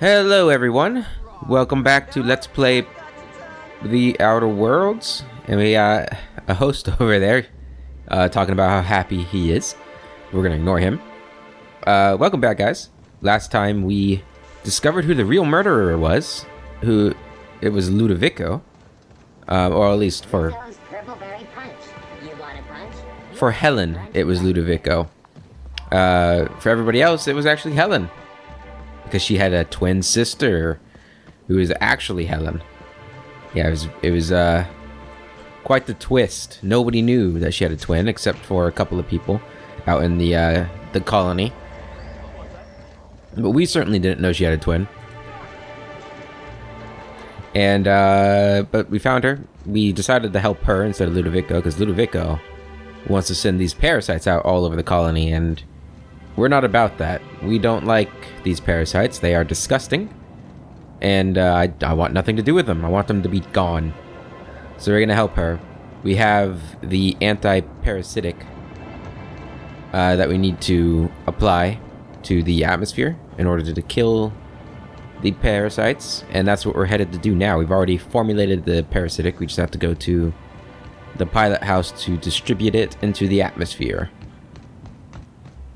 Hello everyone, welcome back to Let's Play The Outer Worlds, and we got a host over there talking about how happy he is. We're gonna ignore him. Welcome back, guys. Last time we discovered who the real murderer was, it was Ludovico, or at least for Helen it was Ludovico. For everybody else it was actually Helen, because she had a twin sister who was actually Helen. Yeah, it was quite the twist. Nobody knew that she had a twin except for a couple of people out in the colony. But we certainly didn't know she had a twin. And but we found her. We decided to help her instead of Ludovico, because Ludovico wants to send these parasites out all over the colony, and we're not about that. We don't like these parasites. They are disgusting. And I want nothing to do with them. I want them to be gone. So we're going to help her. We have the anti-parasitic that we need to apply to the atmosphere in order to kill the parasites. And that's what we're headed to do now. We've already formulated the parasitic. We just have to go to the pilot house to distribute it into the atmosphere.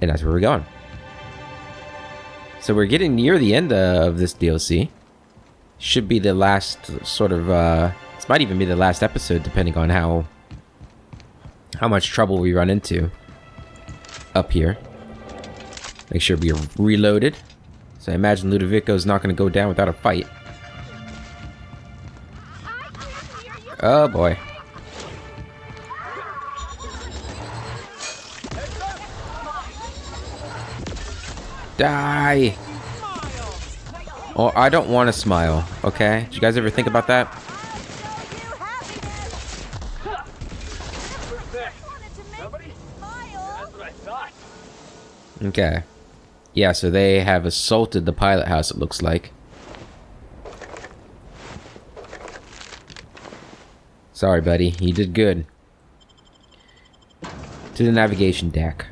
And that's where we're going. So we're getting near the end of this DLC. Should be the last sort of, this might even be the last episode, depending on how much trouble we run into up here. Make sure we're reloaded. So I imagine Ludovico's not going to go down without a fight. Oh boy. Die! Oh, I don't want to smile, okay? Did you guys ever think about that? Okay. Yeah, so they have assaulted the pilot house, it looks like. Sorry, buddy. You did good. To the navigation deck.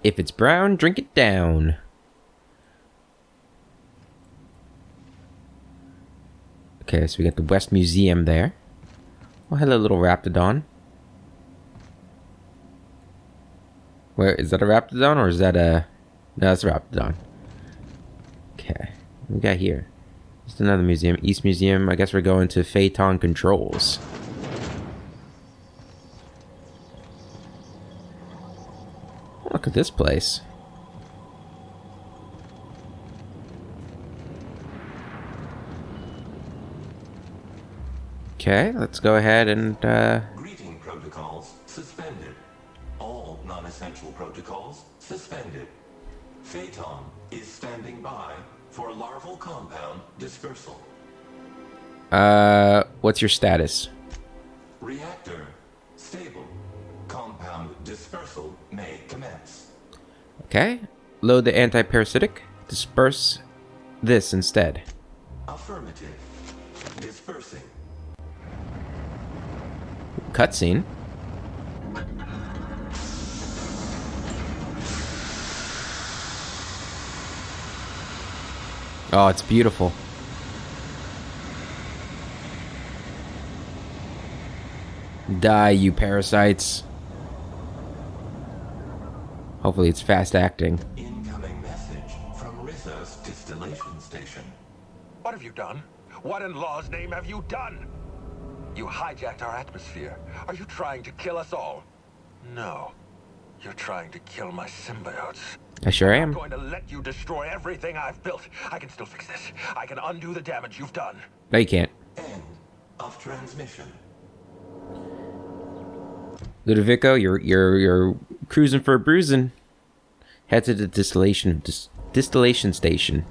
If it's brown, drink it down. Okay, so we got the West Museum there. Oh, hello, little Raptidon. Where is that, a Raptidon or is that a... No, that's a Raptidon. Okay, what we got here? Just another museum. East Museum. I guess we're going to Phaeton Controls. Look at this place. Okay, let's go ahead and Greeting protocols suspended. All non-essential protocols suspended. Phaeton is standing by for larval compound dispersal. what's your status? Reactor stable. Compound dispersal may commence. Okay, load the anti-parasitic. Disperse this instead. Affirmative. Dispersing. Cutscene. Oh, it's beautiful. Die, you parasites. Hopefully it's fast acting. Incoming message from Rizzo's distillation station. What have you done? What in law's name have you done? You hijacked our atmosphere. Are you trying to kill us all? No. You're trying to kill my symbiotes. I sure I'm am. going to let you destroy everything I've built. I can still fix this. I can undo the damage you've done. No, you can't. End of transmission. Ludovico, you're cruising for a bruising. Head to the distillation station.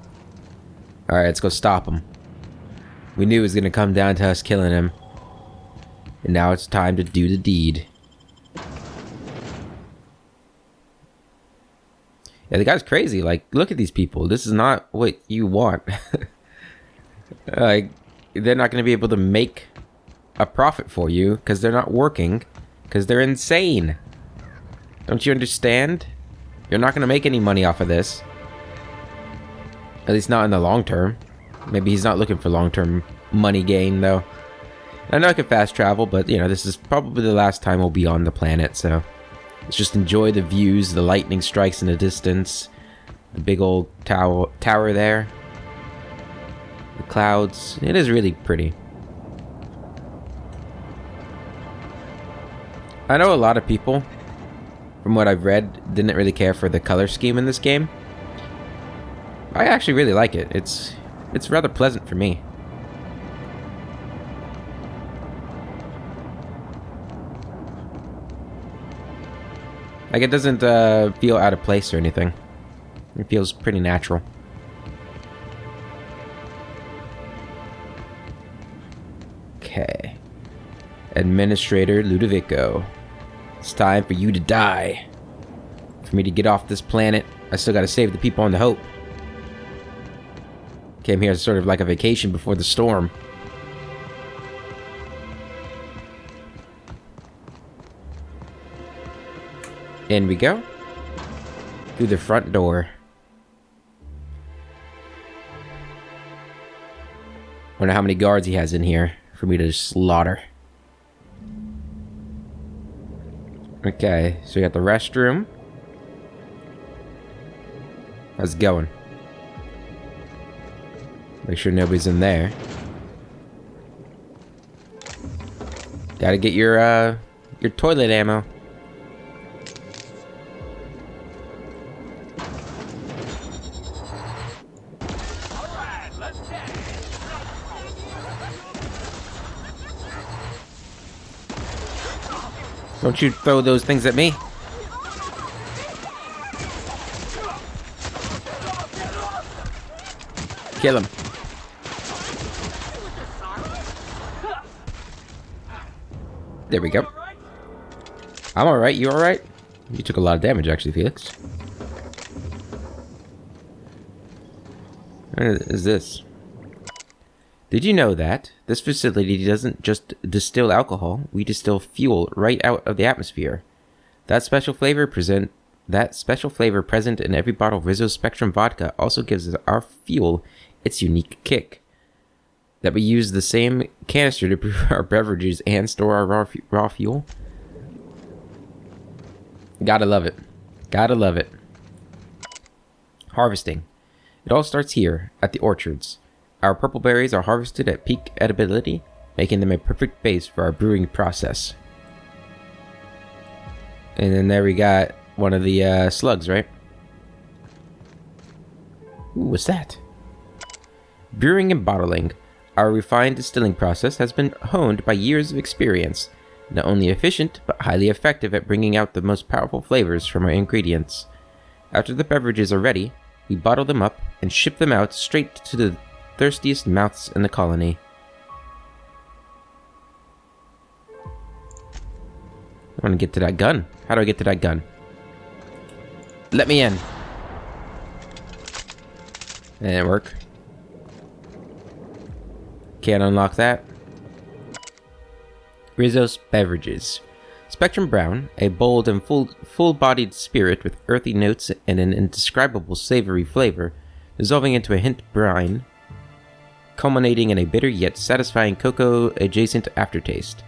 All right, let's go stop him. We knew it was gonna come down to us killing him, and now it's time to do the deed. Yeah, the guy's crazy. Like, look at these people. This is not what you want. Like, they're not gonna be able to make a profit for you because they're not working. Because they're insane. Don't you understand? You're not going to make any money off of this. At least not in the long term. Maybe he's not looking for long-term money gain, though. I know I can fast travel, but, you know, this is probably the last time we'll be on the planet, so... Let's just enjoy the views, the lightning strikes in the distance. The big old tower there. The clouds. It is really pretty. I know a lot of people, from what I've read, didn't really care for the color scheme in this game. I actually really like it. It's rather pleasant for me. Like, it doesn't feel out of place or anything. It feels pretty natural. Okay. Administrator Ludovico. It's time for you to die. For me to get off this planet, I still gotta save the people on the Hope. Came here as sort of like a vacation before the storm. In we go. Through the front door. Wonder how many guards he has in here for me to slaughter. Okay, so we got the restroom. How's it going? Make sure nobody's in there. Gotta get your toilet ammo. Don't you throw those things at me. Kill him. There we go. I'm alright. You alright? You took a lot of damage, actually, Felix. What is this? Did you know that this facility doesn't just distill alcohol, we distill fuel right out of the atmosphere? That special flavor present in every bottle of Rizzo Spectrum vodka also gives our fuel its unique kick. That we use the same canister to brew our beverages and store our raw fuel? Gotta love it. Gotta love it. Harvesting. It all starts here, at the orchards. Our purple berries are harvested at peak edibility, making them a perfect base for our brewing process. And then there we got one of the slugs, right? Ooh, what's that? Brewing and bottling. Our refined distilling process has been honed by years of experience, not only efficient, but highly effective at bringing out the most powerful flavors from our ingredients. After the beverages are ready, we bottle them up and ship them out straight to the thirstiest mouths in the colony. I want to get to that gun. How do I get to that gun? Let me in. That didn't work. Can't unlock that. Rizzo's Beverages. Spectrum Brown, a bold and full-bodied spirit with earthy notes and an indescribable savory flavor, dissolving into a hint brine, culminating in a bitter yet satisfying cocoa-adjacent aftertaste.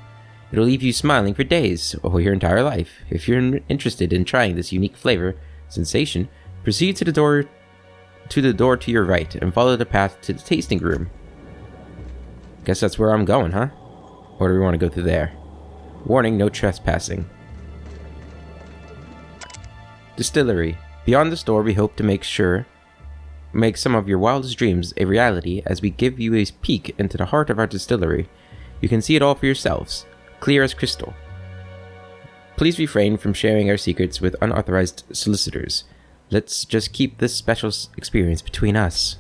It'll leave you smiling for days, or your entire life. If you're interested in trying this unique flavor sensation, proceed to the door to your right, and follow the path to the tasting room. Guess that's where I'm going, huh? Or do we want to go through there? Warning, no trespassing. Distillery. Beyond the store, we hope to make some of your wildest dreams a reality as we give you a peek into the heart of our distillery. You can see it all for yourselves, clear as crystal. Please refrain from sharing our secrets with unauthorized solicitors. Let's just keep this special experience between us.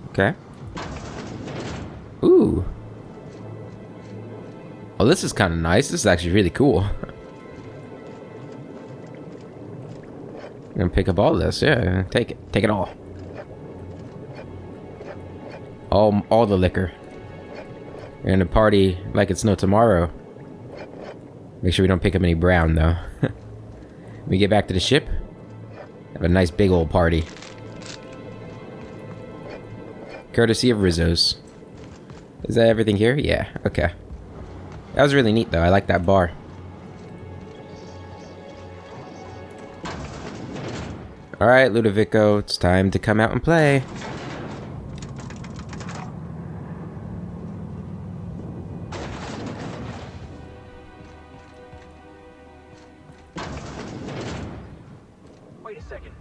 Okay. Ooh. Oh, this is kind of nice. This is actually really cool. I'm gonna pick up all this. Yeah, take it. Take it all. All the liquor. We're gonna party like it's no tomorrow. Make sure we don't pick up any brown, though. When we get back to the ship, have a nice big old party. Courtesy of Rizzo's. Is that everything here? Yeah, okay. That was really neat, though. I like that bar. Alright, Ludovico, it's time to come out and play. Wait a second.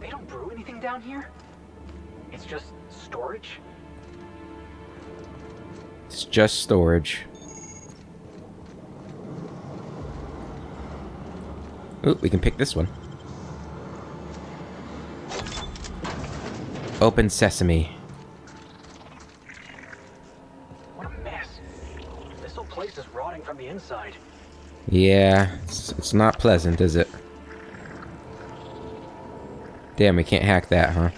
They don't brew anything down here? It's just storage? It's just storage. Ooh, we can pick this one. Open sesame. What a mess. This whole place is rotting from the inside. Yeah, it's not pleasant, is it? Damn, we can't hack that, huh?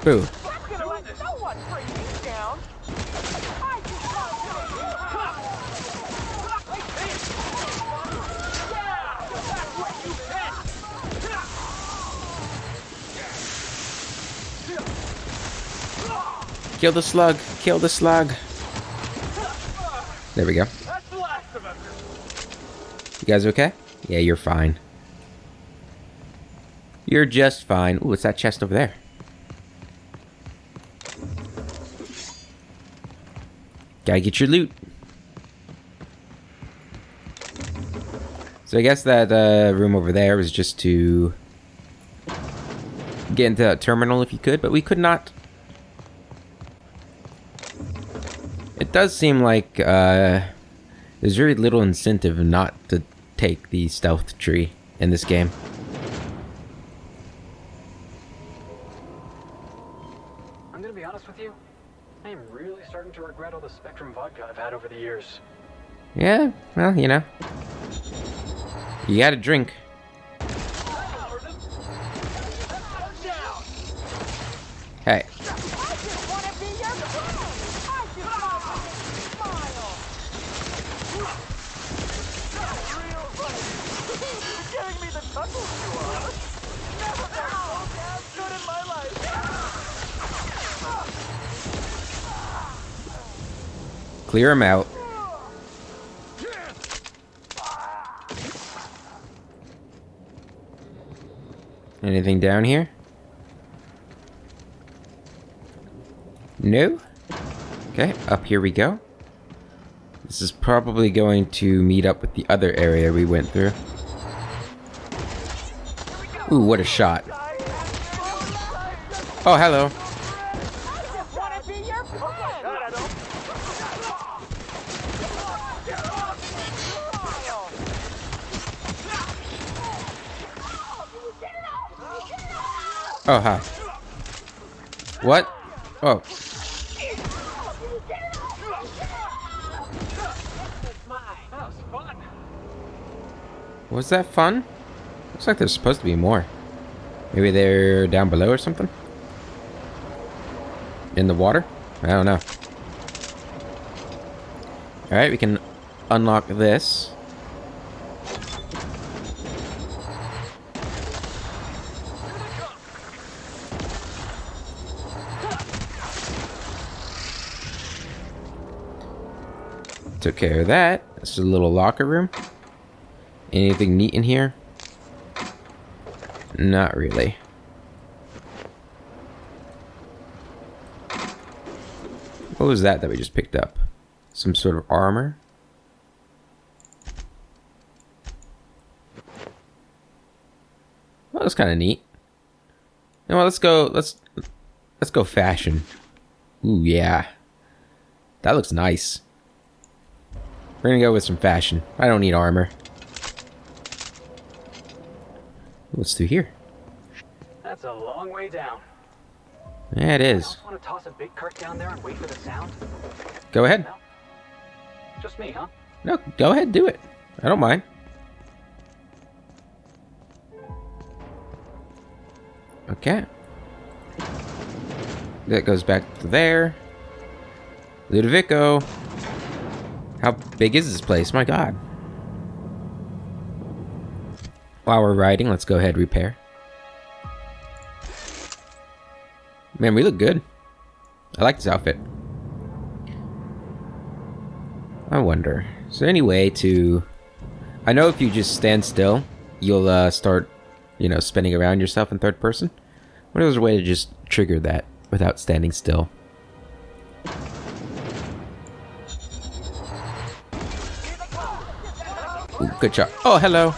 Boo. Kill the slug! Kill the slug! There we go. You guys okay? Yeah, you're fine. You're just fine. Ooh, what's that chest over there? Gotta get your loot. So I guess that room over there was just to get into that terminal if you could, but we could not. It does seem like there's very little incentive not to take the stealth tree in this game. I'm gonna be honest with you. I am really starting to regret all the Spectrum vodka I've had over the years. Yeah, well, you know. You gotta drink. Hey. Clear him out. Anything down here? No? Okay, up here we go. This is probably going to meet up with the other area we went through. Ooh, what a shot. Oh, hello. Oh, hi. What? Oh. Was that fun? Looks like there's supposed to be more. Maybe they're down below or something? In the water? I don't know. Alright, we can unlock this. Took care of that. This is a little locker room. Anything neat in here? Not really. What was that we just picked up? Some sort of armor? Well, that's kind of neat. You know what, let's go fashion. Ooh, yeah. That looks nice. We're gonna go with some fashion. I don't need armor. What's through here? That's a long way down. Yeah, it is. Want to toss a big cart down there and wait for the sound? Go ahead. No? Just me, huh? No, go ahead, do it. I don't mind. Okay. That goes back to there. Ludovico. How big is this place? My god. While we're riding, let's go ahead and repair. Man, we look good. I like this outfit. I wonder, is there any way to... I know if you just stand still, you'll start, you know, spinning around yourself in third person. What is a way to just trigger that without standing still? Ooh, good shot. Oh, hello.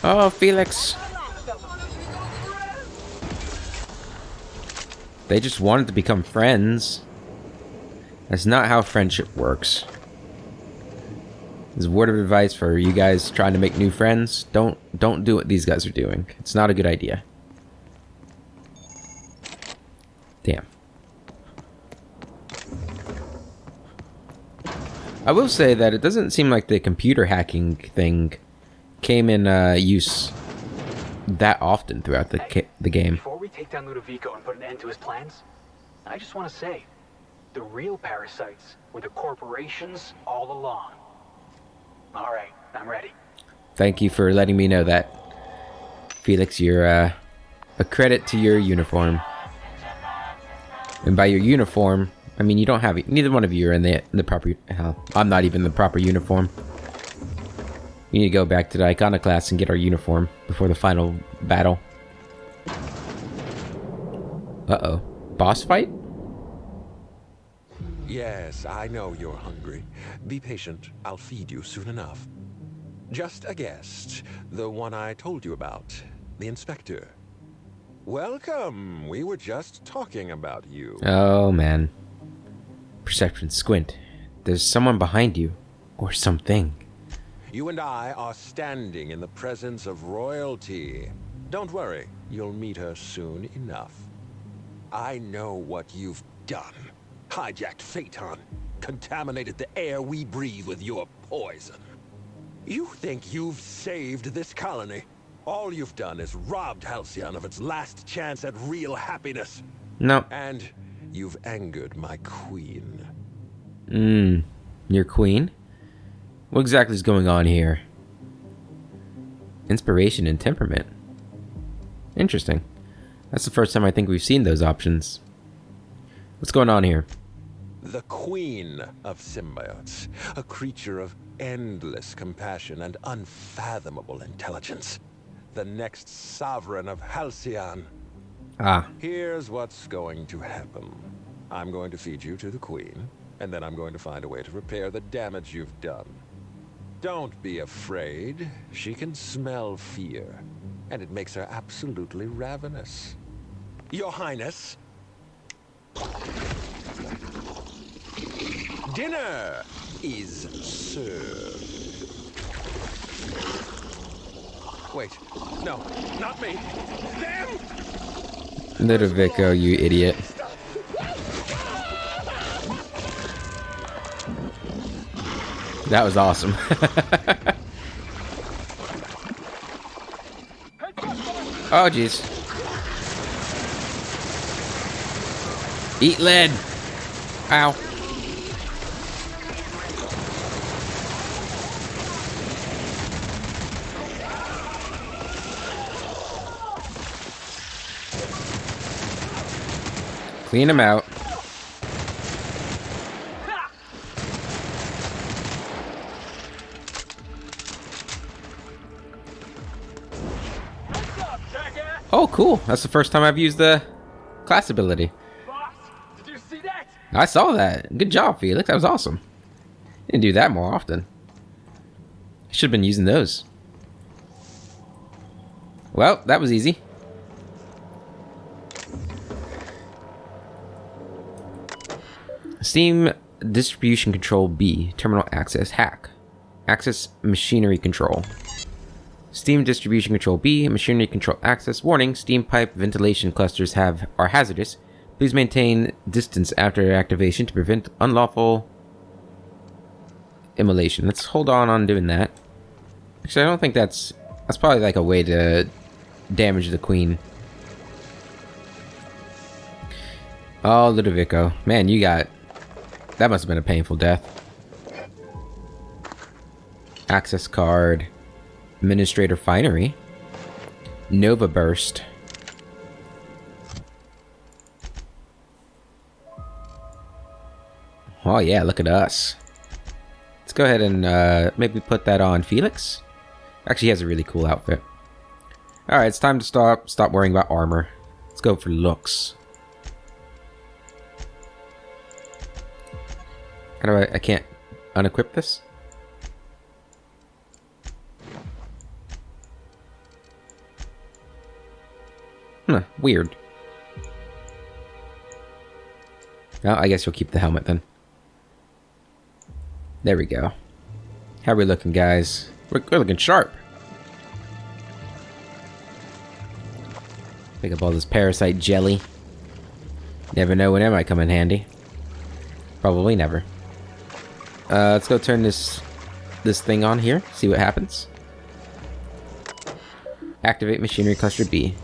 Oh, Felix. They just wanted to become friends. That's not how friendship works. This is a word of advice for you guys trying to make new friends. Don't do what these guys are doing. It's not a good idea. Damn. I will say that it doesn't seem like the computer hacking thing came in use that often throughout the game. Before we take down Ludovico and put an end to his plans, I just want to say, the real parasites were the corporations all along. All right, I'm ready. Thank you for letting me know that, Felix. You're a credit to your uniform. And by your uniform, I mean you don't have it. Neither one of you are in the proper. Hell, I'm not even in the proper uniform. We need to go back to the Iconoclast and get our uniform before the final battle. Uh-oh. Boss fight? Yes, I know you're hungry. Be patient. I'll feed you soon enough. Just a guest. The one I told you about. The inspector. Welcome. We were just talking about you. Oh, man. Perception squint. There's someone behind you. Or something. You and I are standing in the presence of royalty. Don't worry. You'll meet her soon enough. I know what you've done. Hijacked Phaeton. Contaminated the air we breathe with your poison. You think you've saved this colony? All you've done is robbed Halcyon of its last chance at real happiness. No. And you've angered my queen. Your queen? What exactly is going on here? Inspiration and temperament. Interesting. That's the first time I think we've seen those options. What's going on here? The queen of symbiotes. A creature of endless compassion and unfathomable intelligence. The next sovereign of Halcyon. Ah. Here's what's going to happen. I'm going to feed you to the queen, and then I'm going to find a way to repair the damage you've done. Don't be afraid. She can smell fear, and it makes her absolutely ravenous. Your Highness. Dinner is served. Wait, no, not me. Damn! Ludovico, you idiot. That was awesome. Oh, jeez. Eat lead. Ow. Clean him out. Oh, cool. That's the first time I've used the class ability. Boss, did you see that? I saw that. Good job, Felix. That was awesome. Didn't do that more often. Should have been using those. Well, that was easy. Steam distribution control B. Terminal access hack. Access machinery control. Steam distribution control B, machinery control access. Warning, steam pipe ventilation clusters are hazardous. Please maintain distance after activation to prevent unlawful immolation. Let's hold on doing that. Actually, I don't think that's probably like a way to damage the queen. Oh, Ludovico. Man, that must have been a painful death. Access card. Administrator Finery. Nova Burst. Oh yeah, look at us. Let's go ahead and maybe put that on Felix. Actually, he has a really cool outfit. Alright, it's time to stop worrying about armor. Let's go for looks. How do I can't unequip this? Weird. Well, I guess you'll keep the helmet then. There we go. How are we looking, guys? We're looking sharp. Pick up all this parasite jelly. Never know when it might come in handy. Probably never. Let's go turn this thing on here. See what happens. Activate machinery cluster B.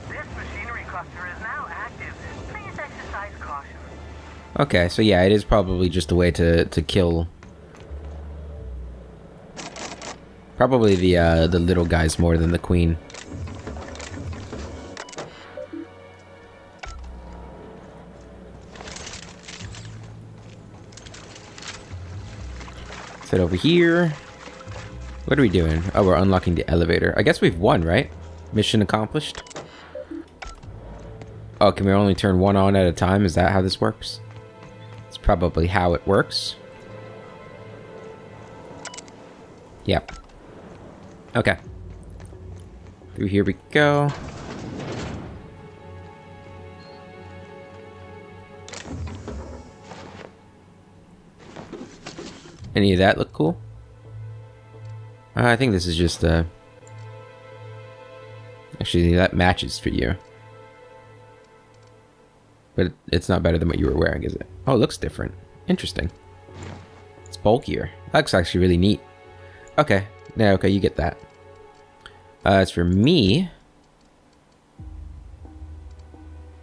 This machinery cluster is now active. Please exercise caution. Okay, so yeah, it is probably just a way to kill. Probably the little guys more than the queen. Let's head over here. What are we doing? Oh, we're unlocking the elevator. I guess we've won, right? Mission accomplished. Oh, can we only turn one on at a time? Is that how this works? It's probably how it works. Yep. Okay. Through here we go. Any of that look cool? I think this is just actually, that matches for you. But it's not better than what you were wearing, is it? Oh, it looks different. Interesting. It's bulkier. That looks actually really neat. Okay. Yeah, okay, you get that. As for me,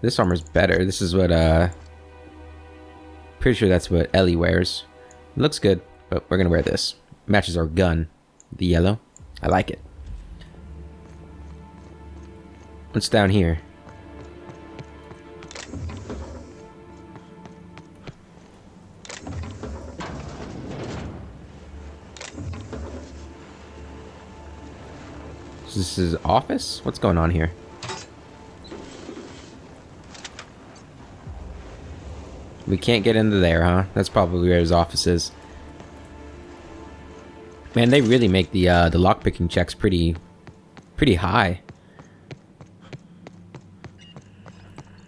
this armor's better. This is what, pretty sure that's what Ellie wears. It looks good, but we're gonna wear this. Matches our gun. The yellow. I like it. What's down here? So this is office? What's going on here? We can't get into there, huh? That's probably where his office is. Man, they really make the lockpicking checks pretty high.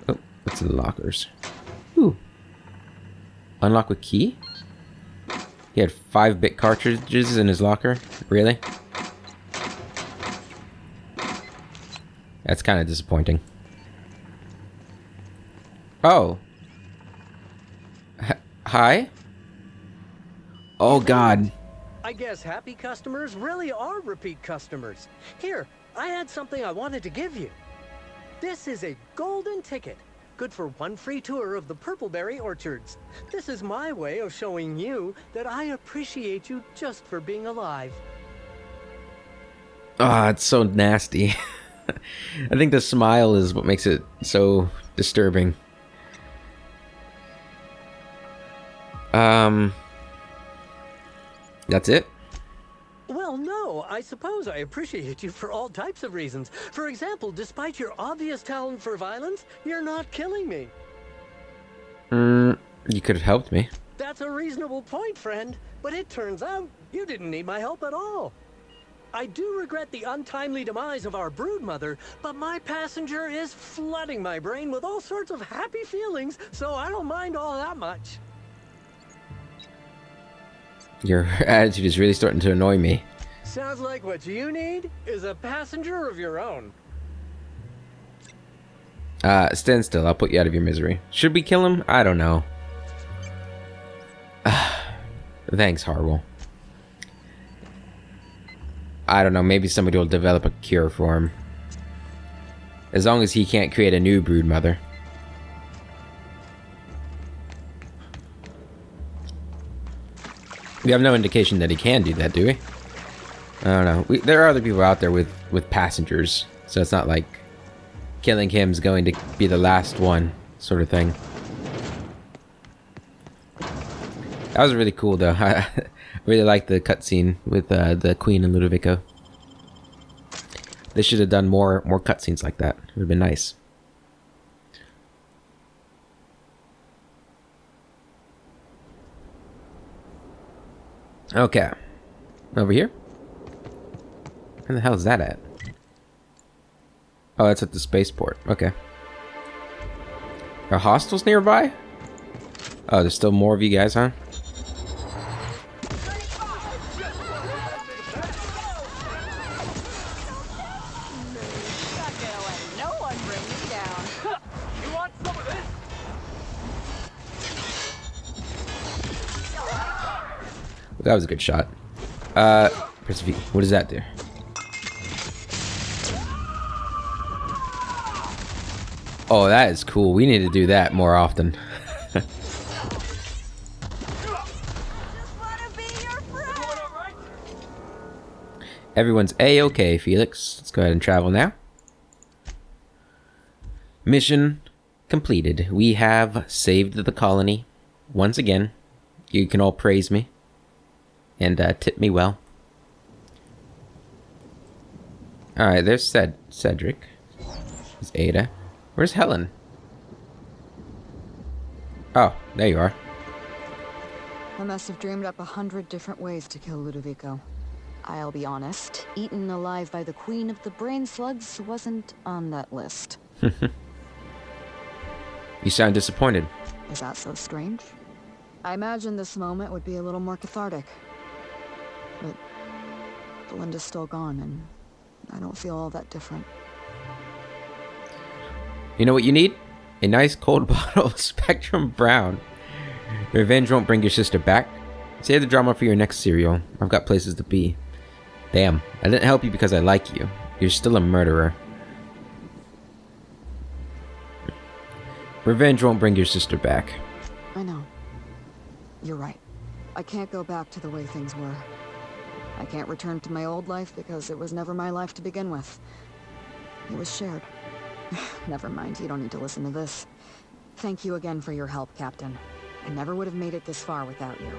Oh, what's in the lockers? Ooh. Unlock with key? He had 5-bit cartridges in his locker? Really? That's kind of disappointing. Oh. Hi? Oh, God. I guess happy customers really are repeat customers. Here, I had something I wanted to give you. This is a golden ticket, good for one free tour of the Purpleberry Orchards. This is my way of showing you that I appreciate you just for being alive. Ah, it's so nasty. I think the smile is what makes it so disturbing. That's it? Well, no, I suppose I appreciate you for all types of reasons. For example, despite your obvious talent for violence, you're not killing me. You could have helped me. That's a reasonable point, friend. But it turns out you didn't need my help at all. I do regret the untimely demise of our broodmother, but my passenger is flooding my brain with all sorts of happy feelings, so I don't mind all that much. Your attitude is really starting to annoy me. Sounds like what you need is a passenger of your own. Stand still. I'll put you out of your misery. Should we kill him? I don't know. Thanks, Harwell. I don't know. Maybe somebody will develop a cure for him. As long as he can't create a new brood mother. We have no indication that he can do that, do we? I don't know. There are other people out there with passengers, so it's not like killing him is going to be the last one, sort of thing. That was really cool, though. I really liked the cutscene with the Queen and Ludovico. They should have done more cutscenes like that. It would have been nice. Okay. Over here? Where the hell is that at? Oh, that's at the spaceport. Okay. Are hostiles nearby? Oh, there's still more of you guys, huh? That was a good shot. Press V. What does that do? Oh, that is cool. We need to do that more often. Everyone's A-okay, Felix. Let's go ahead and travel now. Mission completed. We have saved the colony. Once again, you can all praise me. And tip me well. Alright, there's Cedric. There's Ada. Where's Helen? Oh, there you are. I must have dreamed up 100 different ways to kill Ludovico. I'll be honest, eaten alive by the Queen of the Brain Slugs wasn't on that list. You sound disappointed. Is that so strange? I imagine this moment would be a little more cathartic. But Belinda's still gone, and I don't feel all that different. You know what you need? A nice cold bottle of Spectrum Brown. Revenge won't bring your sister back. Save the drama for your next serial. I've got places to be. Damn, I didn't help you because I like you. You're still a murderer. Revenge won't bring your sister back. I know. You're right. I can't go back to the way things were. I can't return to my old life because it was never my life to begin with. It was shared. Never mind, you don't need to listen to this. Thank you again for your help, Captain. I never would have made it this far without you.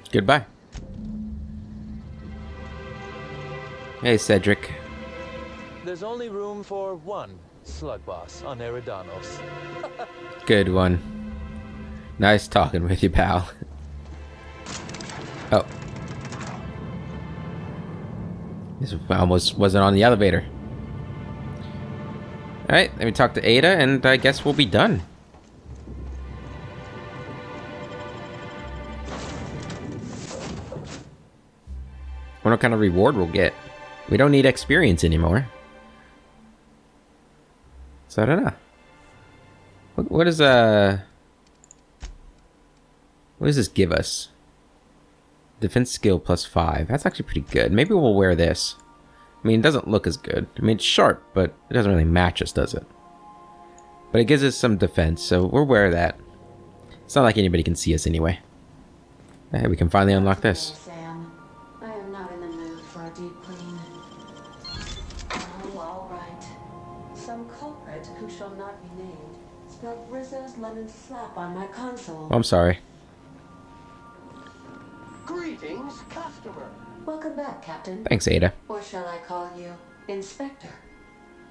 Goodbye. Hey, Cedric. There's only room for one slug boss on Eridanos. Good one. Nice talking with you, pal. Oh. This almost wasn't on the elevator. Alright, let me talk to Ada, and I guess we'll be done. Wonder what kind of reward we'll get. We don't need experience anymore. So I don't know. What does this give us? Defense skill +5. That's actually pretty good. Maybe we'll wear this. I mean, it doesn't look as good. I mean, it's sharp, but it doesn't really match us, does it? But it gives us some defense, so we'll wear that. It's not like anybody can see us anyway. Hey, we can finally unlock this. Sam, I am not in the mood for a deep clean. Oh, all right. Some culprit who shall not be named spilled Rizzo's lemon slap on my console. Oh, I'm sorry. Greetings, customer. Welcome back, Captain. Thanks, Ada. Or shall I call you Inspector?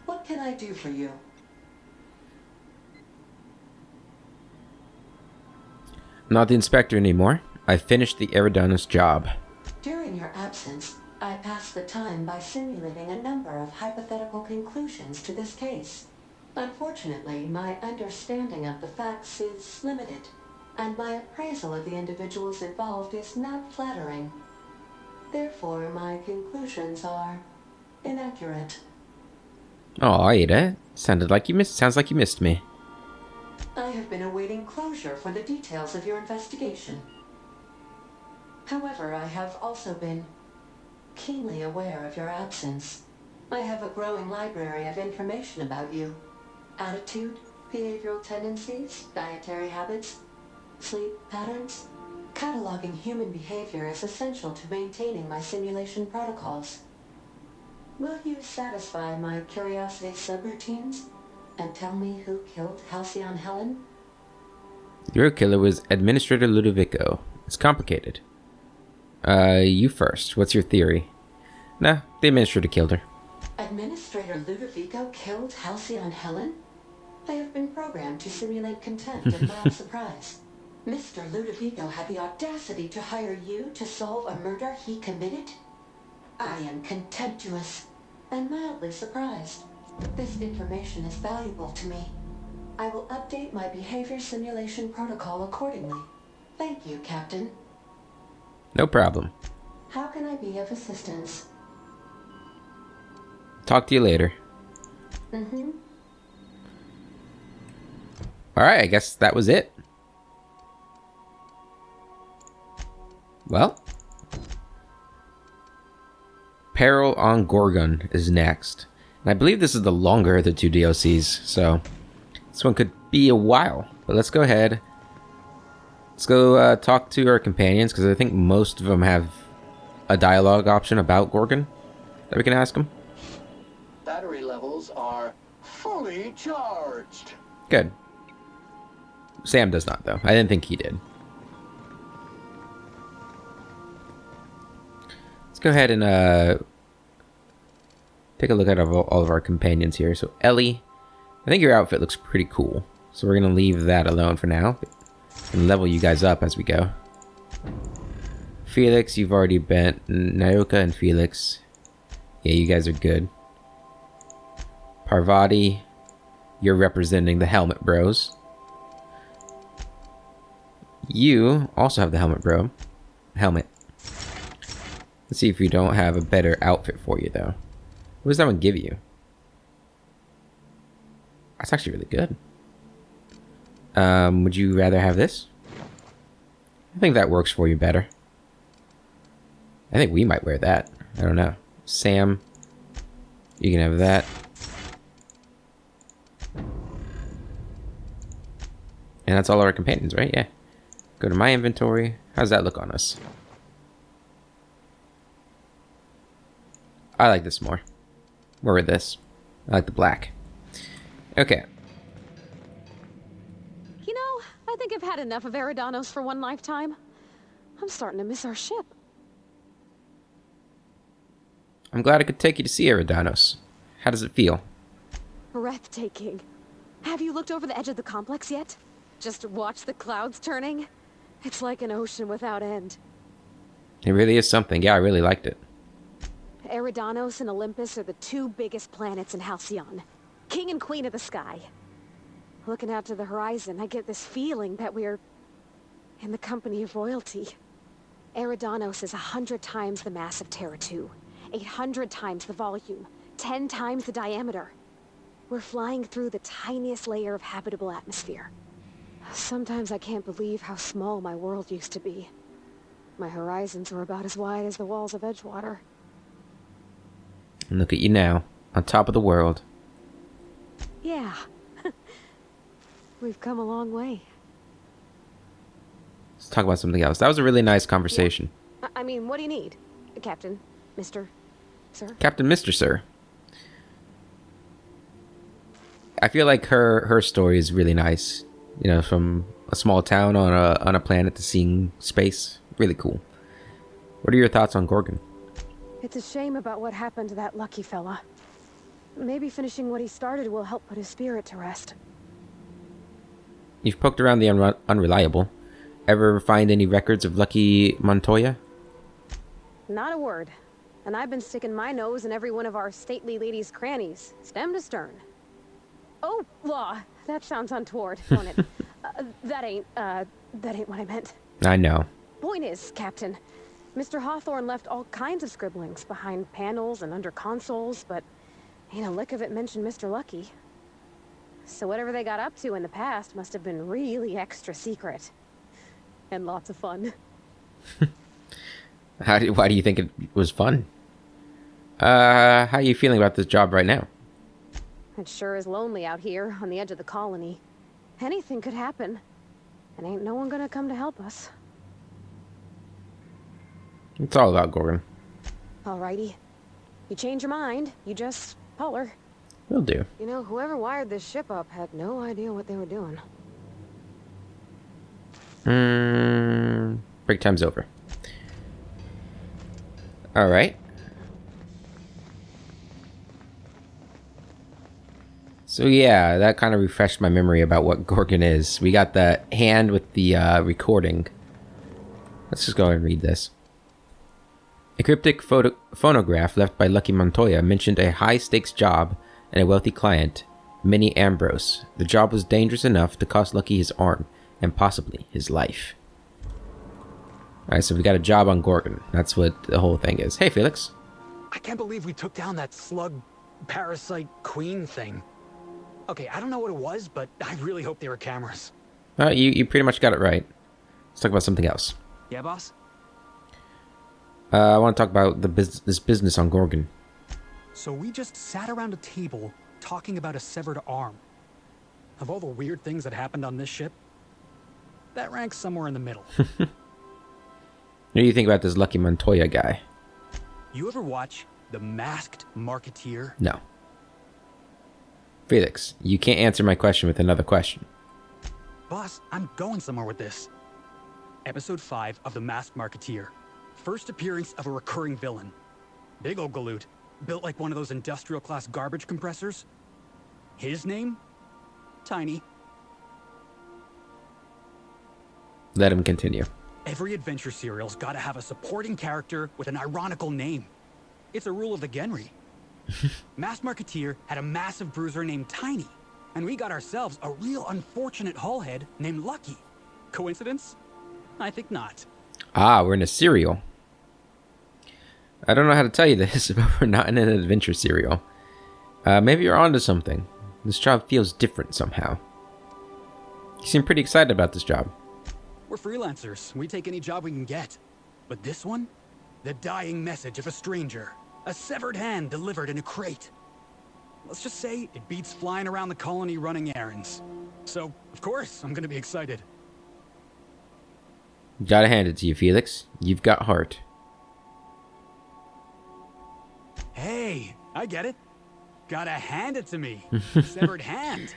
What can I do for you? I'm not the inspector anymore. I finished the Eridanos job. During your absence, I passed the time by simulating a number of hypothetical conclusions to this case. Unfortunately, my understanding of the facts is limited, and my appraisal of the individuals involved is not flattering. Therefore, my conclusions are inaccurate. Oh, Ada. Sounds like you missed me. I have been awaiting closure for the details of your investigation. However, I have also been keenly aware of your absence. I have a growing library of information about you. Attitude, behavioral tendencies, dietary habits, sleep patterns. Cataloging human behavior is essential to maintaining my simulation protocols. Will you satisfy my curiosity subroutines and tell me who killed Halcyon Helen? The real killer was Administrator Ludovico. It's complicated. You first. What's your theory? Nah, the administrator killed her. Administrator Ludovico killed Halcyon Helen? I have been programmed to simulate contempt and mild surprise. Mr. Ludovico had the audacity to hire you to solve a murder he committed? I am contemptuous and mildly surprised. This information is valuable to me. I will update my behavior simulation protocol accordingly. Thank you, Captain. No problem. How can I be of assistance? Talk to you later. Mm-hmm. Alright, I guess that was it. Well. Peril on Gorgon is next. And I believe this is the longer of the two DLCs, so this one could be a while. But let's go ahead. Let's go talk to our companions, because I think most of them have a dialogue option about Gorgon that we can ask them. Battery levels are fully charged. Good. Sam does not, though. I didn't think he did. Let's go ahead and take a look at all of our companions here. So Ellie, I think your outfit looks pretty cool. So we're going to leave that alone for now. And level you guys up as we go. Felix, you've already been. Naoka and Felix. Yeah, you guys are good. Parvati, you're representing the Helmet Bros. You also have the Helmet Helmet. Let's see if we don't have a better outfit for you, though. What does that one give you? That's actually really good. Would you rather have this? I think that works for you better. I think we might wear that. I don't know. Sam, you can have that. And that's all our companions, right? Yeah. Go to my inventory. How's that look on us? I like this more. More with this. I like the black. Okay. You know, I think I've had enough of Eridanos for one lifetime. I'm starting to miss our ship. I'm glad I could take you to see Eridanos. How does it feel? Breathtaking. Have you looked over the edge of the complex yet? Just watch the clouds turning? It's like an ocean without end. It really is something. Yeah, I really liked it. Eridanos and Olympus are the two biggest planets in Halcyon. King and Queen of the Sky. Looking out to the horizon, I get this feeling that we're in the company of royalty. Eridanos is 100 times the mass of Terra 2, 800 times the volume, 10 times the diameter. We're flying through the tiniest layer of habitable atmosphere. Sometimes I can't believe how small my world used to be. My horizons were about as wide as the walls of Edgewater. And look at you now, on top of the world. Yeah. We've come a long way. Let's talk about something else. That was a really nice conversation. Yeah. I mean, what do you need? Captain? Mr. Sir? Captain Mr. Sir. I feel like her story is really nice. You know, from a small town on a planet to seeing space. Really cool. What are your thoughts on Gorgon? It's a shame about what happened to that lucky fella. Maybe finishing what he started will help put his spirit to rest. You've poked around the unreliable. Ever find any records of Lucky Montoya? Not a word. And I've been sticking my nose in every one of our stately ladies' crannies, stem to stern. Oh, law. That sounds untoward, don't it? that ain't what I meant. I know. Point is, Captain, Mr. Hawthorne left all kinds of scribblings behind panels and under consoles, but ain't a lick of it mentioned Mr. Lucky. So whatever they got up to in the past must have been really extra secret. And lots of fun. Why do you think it was fun? How are you feeling about this job right now? It sure is lonely out here on the edge of the colony. Anything could happen. And ain't no one gonna come to help us. It's all about Gorgon. Alrighty. You change your mind, you just holler. Will do. You know, whoever wired this ship up had no idea what they were doing. Break time's over. Alright. So yeah, that kind of refreshed my memory about what Gorgon is. We got the hand with the recording. Let's just go ahead and read this. A cryptic phonograph left by Lucky Montoya mentioned a high-stakes job and a wealthy client, Minnie Ambrose. The job was dangerous enough to cost Lucky his arm, and possibly his life. Alright, so we got a job on Gorgon. That's what the whole thing is. Hey, Felix. I can't believe we took down that slug parasite queen thing. Okay, I don't know what it was, but I really hope they were cameras. You pretty much got it right. Let's talk about something else. Yeah, boss? I want to talk about this business on Gorgon. So we just sat around a table talking about a severed arm. Of all the weird things that happened on this ship, that ranks somewhere in the middle. What do you think about this Lucky Montoya guy? You ever watch The Masked Marketeer? No. Felix, you can't answer my question with another question. Boss, I'm going somewhere with this. Episode 5 of The Masked Marketeer. First appearance of a recurring villain. Big old galoot, built like one of those industrial class garbage compressors. His name? Tiny. Let him continue. Every adventure serial's gotta have a supporting character with an ironical name. It's a rule of the Genry. Masked Marketeer had a massive bruiser named Tiny, and we got ourselves a real unfortunate hullhead named Lucky. Coincidence? I think not. Ah, we're in a serial. I don't know how to tell you this, but we're not in an adventure serial. Maybe you're onto something. This job feels different somehow. You seem pretty excited about this job. We're freelancers. We take any job we can get. But this one? The dying message of a stranger. A severed hand delivered in a crate. Let's just say it beats flying around the colony running errands. So, of course, I'm gonna be excited. Gotta hand it to you, Felix. You've got heart. Hey, I get it. Gotta hand it to me. Severed hand.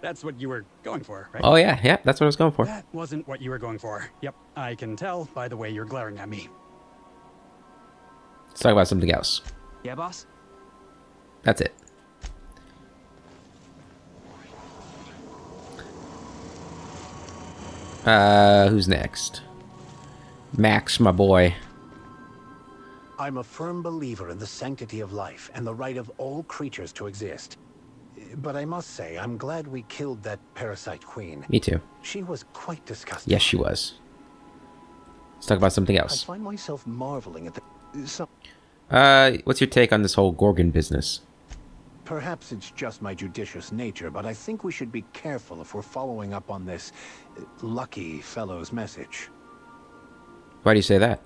That's what you were going for, right? Oh yeah, that's what I was going for. That wasn't what you were going for. Yep, I can tell by the way you're glaring at me. Let's talk about something else. Yeah, boss? That's it. Who's next? Max, my boy. I'm a firm believer in the sanctity of life and the right of all creatures to exist. But I must say, I'm glad we killed that parasite queen. Me too. She was quite disgusting. Yes, she was. Let's talk about something I else. find myself marveling at the... What's your take on this whole Gorgon business? Perhaps it's just my judicious nature, but I think we should be careful if we're following up on this lucky fellow's message. Why do you say that?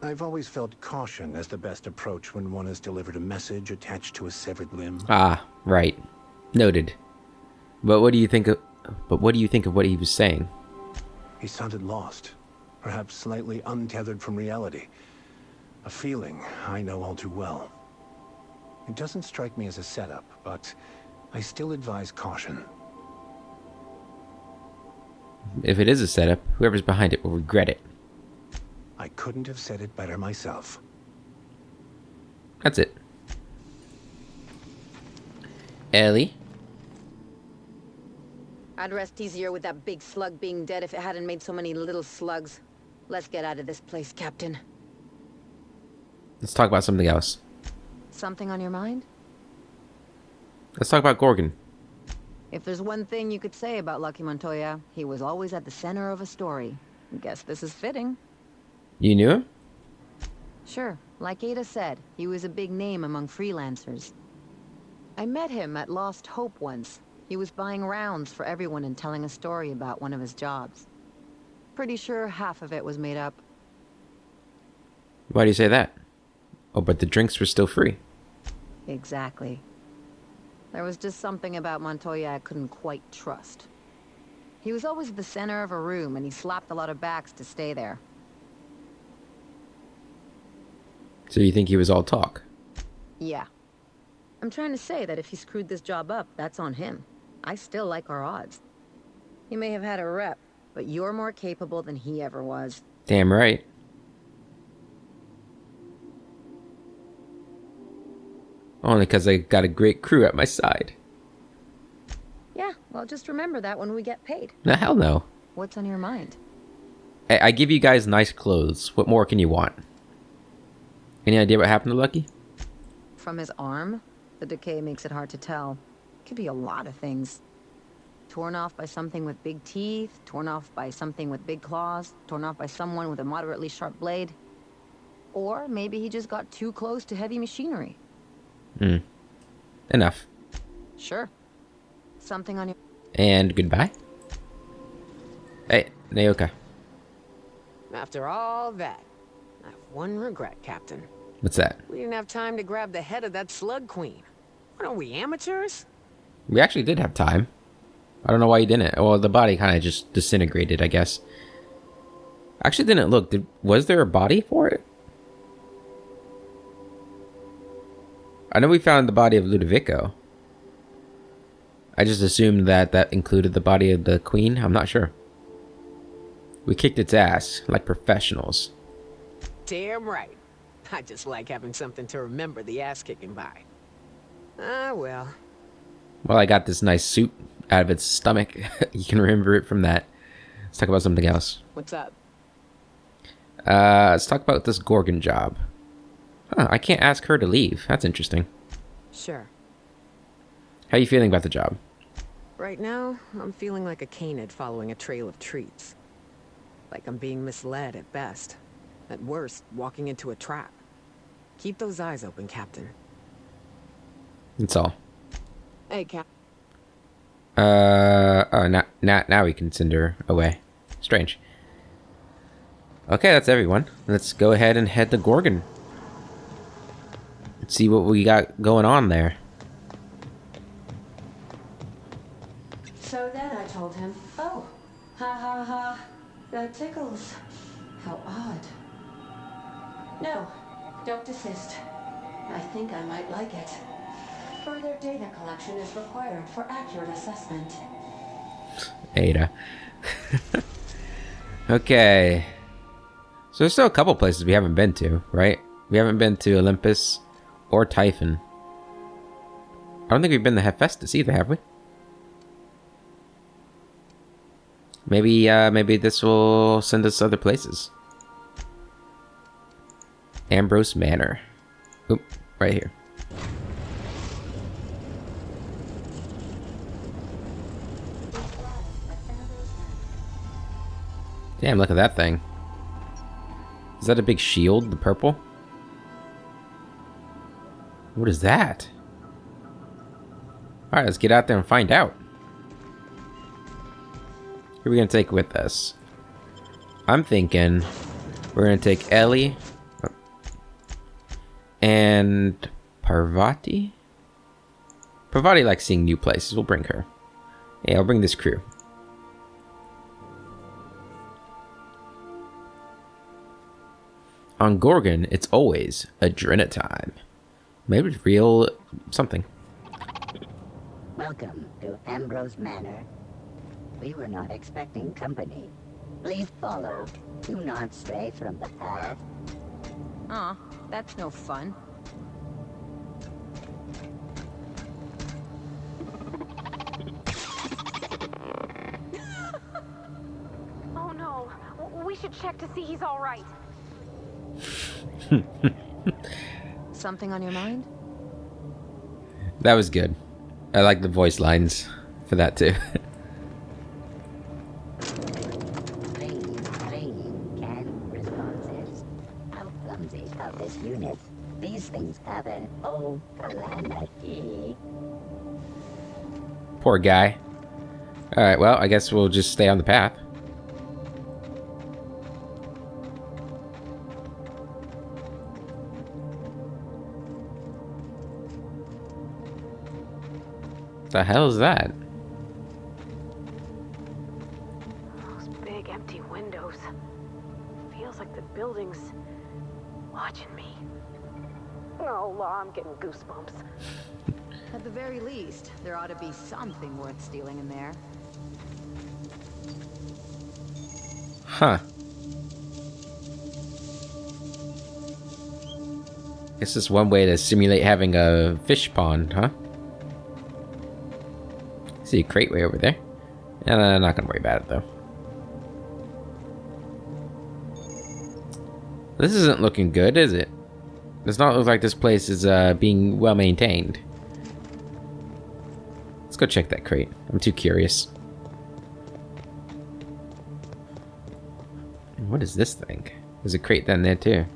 I've always felt caution as the best approach when one has delivered a message attached to a severed limb. Ah, right. Noted. But what do you think of what he was saying? He sounded lost, perhaps slightly untethered from reality. A feeling I know all too well. It doesn't strike me as a setup, but I still advise caution. If it is a setup, whoever's behind it will regret it. I couldn't have said it better myself. That's it. Ellie? I'd rest easier with that big slug being dead if it hadn't made so many little slugs. Let's get out of this place, Captain. Let's talk about something else. Something on your mind? Let's talk about Gorgon. If there's one thing you could say about Lucky Montoya, he was always at the center of a story. Guess this is fitting. You knew him? Sure. Like Ada said, he was a big name among freelancers. I met him at Lost Hope once. He was buying rounds for everyone and telling a story about one of his jobs. Pretty sure half of it was made up. Why do you say that? Oh, but the drinks were still free. Exactly. There was just something about Montoya I couldn't quite trust. He was always the center of a room, and he slapped a lot of backs to stay there. So you think he was all talk? Yeah. I'm trying to say that if he screwed this job up, that's on him. I still like our odds. He may have had a rep, but you're more capable than he ever was. Damn right. Only because I got a great crew at my side. Yeah, well, just remember that when we get paid. No, hell no. What's on your mind? I give you guys nice clothes. What more can you want? Any idea what happened to Lucky? From his arm? The decay makes it hard to tell. Could be a lot of things. Torn off by something with big teeth, torn off by something with big claws, torn off by someone with a moderately sharp blade. Or maybe he just got too close to heavy machinery. Enough. Sure. Something on your... And goodbye. Hey, Naoka. After all that, I have one regret, Captain. What's that? We didn't have time to grab the head of that slug queen. What are we, amateurs? We actually did have time. I don't know why you didn't. Well, the body kind of just disintegrated, I guess. Actually didn't look. Was there a body for it? I know we found the body of Ludovico. I just assumed that that included the body of the queen. I'm not sure. We kicked its ass like professionals. Damn right. I just like having something to remember the ass kicking by. Ah, well. Well, I got this nice suit out of its stomach. You can remember it from that. Let's talk about something else. What's up? Let's talk about this Gorgon job. Huh, I can't ask her to leave. That's interesting. Sure. How you feeling about the job? Right now, I'm feeling like a canid following a trail of treats. Like I'm being misled at best. At worst, walking into a trap. Keep those eyes open, Captain. That's all. Hey, Cap. Oh, now we can send her away. Strange. Okay, that's everyone. Let's go ahead and head to Gorgon. Let's see what we got going on there. So then I told him, oh, ha ha ha, that tickles. How odd. No, don't desist. I think I might like it. Further data collection is required for accurate assessment. Ada. Okay. So there's still a couple places we haven't been to, right? We haven't been to Olympus or Typhon. I don't think we've been to Hephaestus either, have we? Maybe this will send us other places. Ambrose Manor. Oop, right here. Damn, look at that thing. Is that a big shield, the purple? What is that? Alright, let's get out there and find out. Who are we going to take with us? I'm thinking we're going to take Ellie and Parvati. Parvati likes seeing new places. We'll bring her. Yeah, I'll bring this crew. On Gorgon, it's always Adrena time. Maybe it's real something. Welcome to Ambrose Manor. We were not expecting company. Please follow. Do not stray from the path. Aw, that's no fun. Oh no, we should check to see he's all right. Something on your mind? That was good. I like the voice lines for that too. Canned responses. These things happen. Oh, calamity. Poor guy. Alright, well, I guess we'll just stay on the path. The hell is that? Those big empty windows. Feels like the building's watching me. Oh, Law, I'm getting goosebumps. At the very least, there ought to be something worth stealing in there. Huh. This is one way to simulate having a fish pond, huh? See a crate way over there. I'm not gonna worry about it though. This isn't looking good, is it? Does not look like this place is being well maintained. Let's go check that crate. I'm too curious. What is this thing? There's a crate down there too.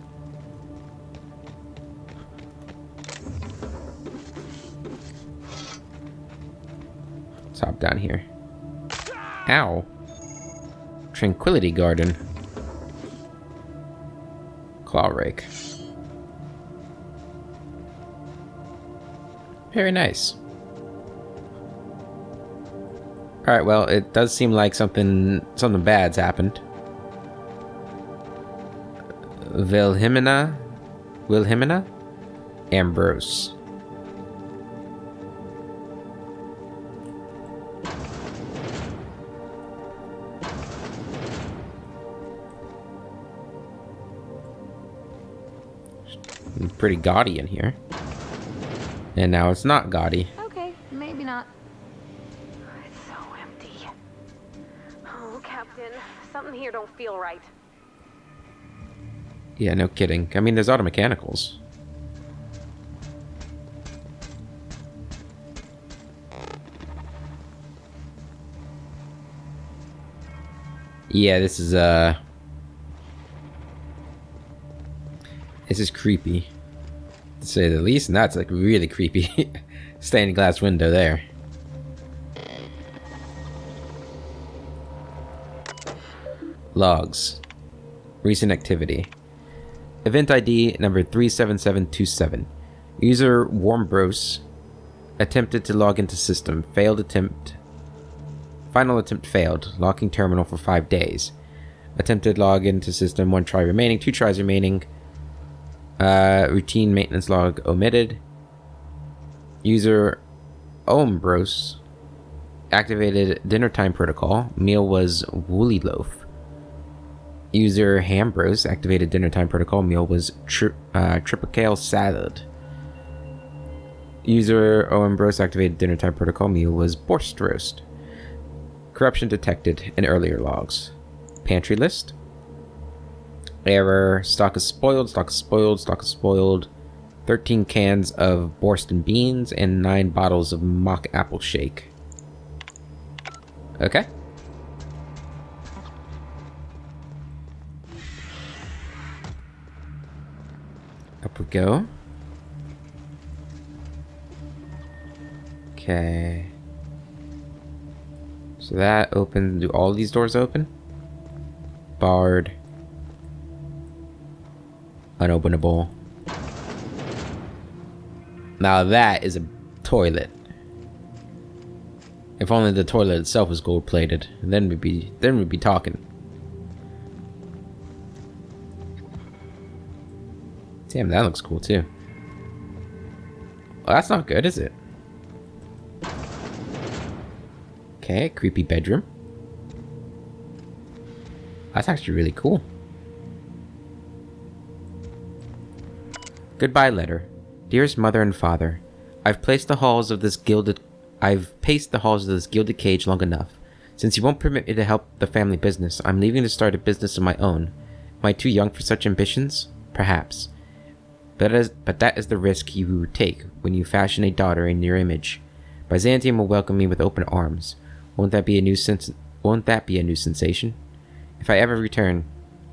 Let's hop down here. Ow. Tranquility Garden. Claw rake. Very nice. Alright, well, it does seem like something bad's happened. Wilhelmina? Ambrose. Pretty gaudy in here. And now it's not gaudy. Okay, maybe not. It's so empty. Oh, Captain, something here don't feel right. Yeah, no kidding. I mean, there's auto mechanicals. Yeah, this is creepy, to say the least, and that's like really creepy. Stained glass window there. Logs. Recent activity. Event ID number 37727. User Warmbros attempted to log into system. Failed attempt. Final attempt failed. Locking terminal for 5 days. Attempted log into system. 1 try remaining. 2 tries remaining. Routine maintenance log omitted. User Ombros activated dinner time protocol. Meal was woolly loaf. User Hambros activated dinner time protocol. Meal was triplicale salad. User Ombros activated dinner time protocol. Meal was borscht roast. Corruption detected in earlier logs. Pantry list. Error. Stock is spoiled. Stock is spoiled. Stock is spoiled. 13 cans of borscht and beans and 9 bottles of mock apple shake. Okay. Up we go. Okay. So that opens. Do all these doors open? Barred. Unopenable. Now that is a toilet. If only the toilet itself was gold plated, then we'd be talking. Damn, that looks cool too. Well, that's not good, is it? Okay, creepy bedroom. That's actually really cool. Goodbye letter. Dearest mother and father, I've paced the halls of this gilded cage long enough. Since you won't permit me to help the family business, I'm leaving to start a business of my own. Am I too young for such ambitions? Perhaps. But that is the risk you would take when you fashion a daughter in your image. Byzantium will welcome me with open arms. Won't that be a new sensation? If I ever return,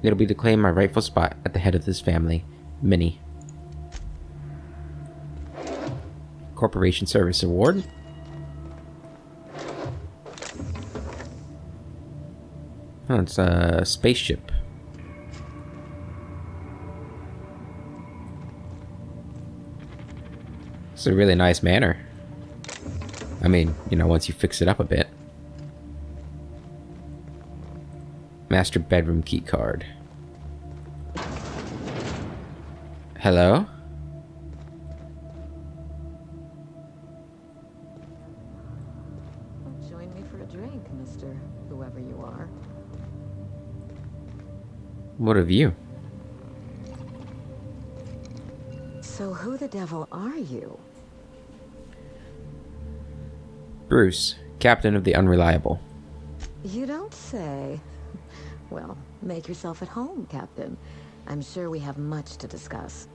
it'll be to claim my rightful spot at the head of this family. Minnie. Corporation Service Award. Oh, it's a spaceship. It's a really nice manor. I mean, you know, once you fix it up a bit. Master bedroom key card. Hello? Join me for a drink, Mr. Whoever you are. What of you? So who the devil are you? Bruce, captain of the Unreliable. You don't say. Well, make yourself at home, Captain. I'm sure we have much to discuss.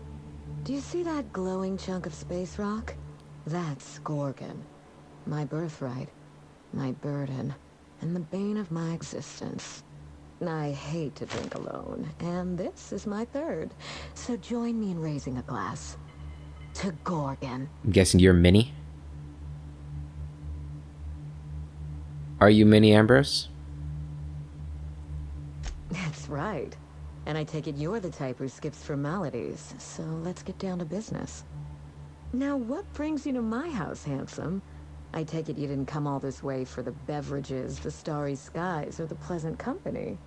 Do you see that glowing chunk of space rock? That's Gorgon. My birthright, my burden, and the bane of my existence. I hate to drink alone, and this is my third. So join me in raising a glass. To Gorgon. I'm guessing you're Minnie? Are you Minnie Ambrose? That's right. And I take it you're the type who skips formalities, so let's get down to business. Now, what brings you to my house, handsome? I take it you didn't come all this way for the beverages, the starry skies, or the pleasant company.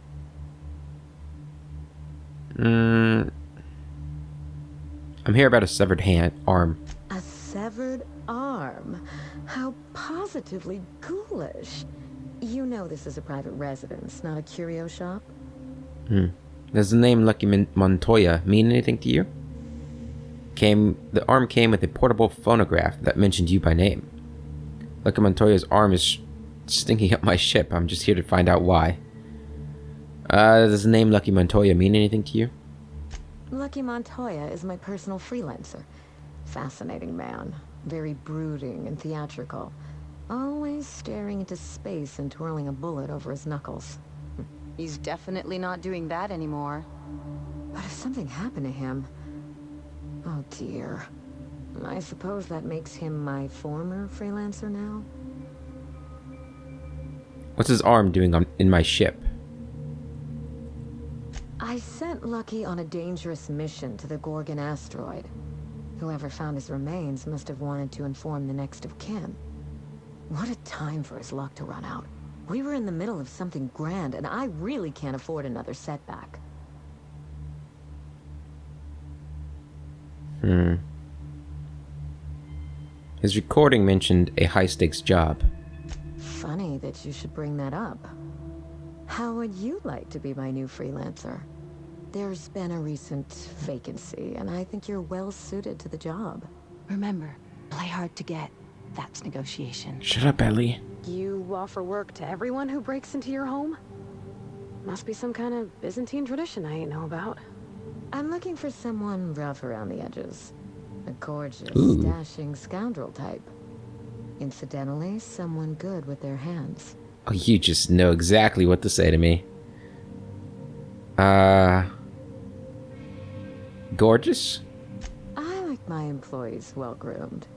I'm here about a severed arm. A severed arm? How positively ghoulish. You know this is a private residence, not a curio shop? Does the name Lucky Montoya mean anything to you? The arm came with a portable phonograph that mentioned you by name. Lucky Montoya's arm is stinking up my ship. I'm just here to find out why. Does the name Lucky Montoya mean anything to you? Lucky Montoya is my personal freelancer. Fascinating man. Very brooding and theatrical. Always staring into space and twirling a bullet over his knuckles. He's definitely not doing that anymore. But if something happened to him... Oh dear. I suppose that makes him my former freelancer now? What's his arm doing in my ship? I sent Lucky on a dangerous mission to the Gorgon asteroid. Whoever found his remains must have wanted to inform the next of kin. What a time for his luck to run out. We were in the middle of something grand, and I really can't afford another setback. His recording mentioned a high-stakes job. Funny that you should bring that up. How would you like to be my new freelancer? There's been a recent vacancy, and I think you're well suited to the job. Remember, play hard to get. That's negotiation. Shut up, Ellie. You offer work to everyone who breaks into your home? Must be some kind of Byzantine tradition I ain't know about. I'm looking for someone rough around the edges. A gorgeous, Ooh. dashing scoundrel type. Incidentally, someone good with their hands. Oh, you just know exactly what to say to me. Gorgeous? I like my employees well-groomed.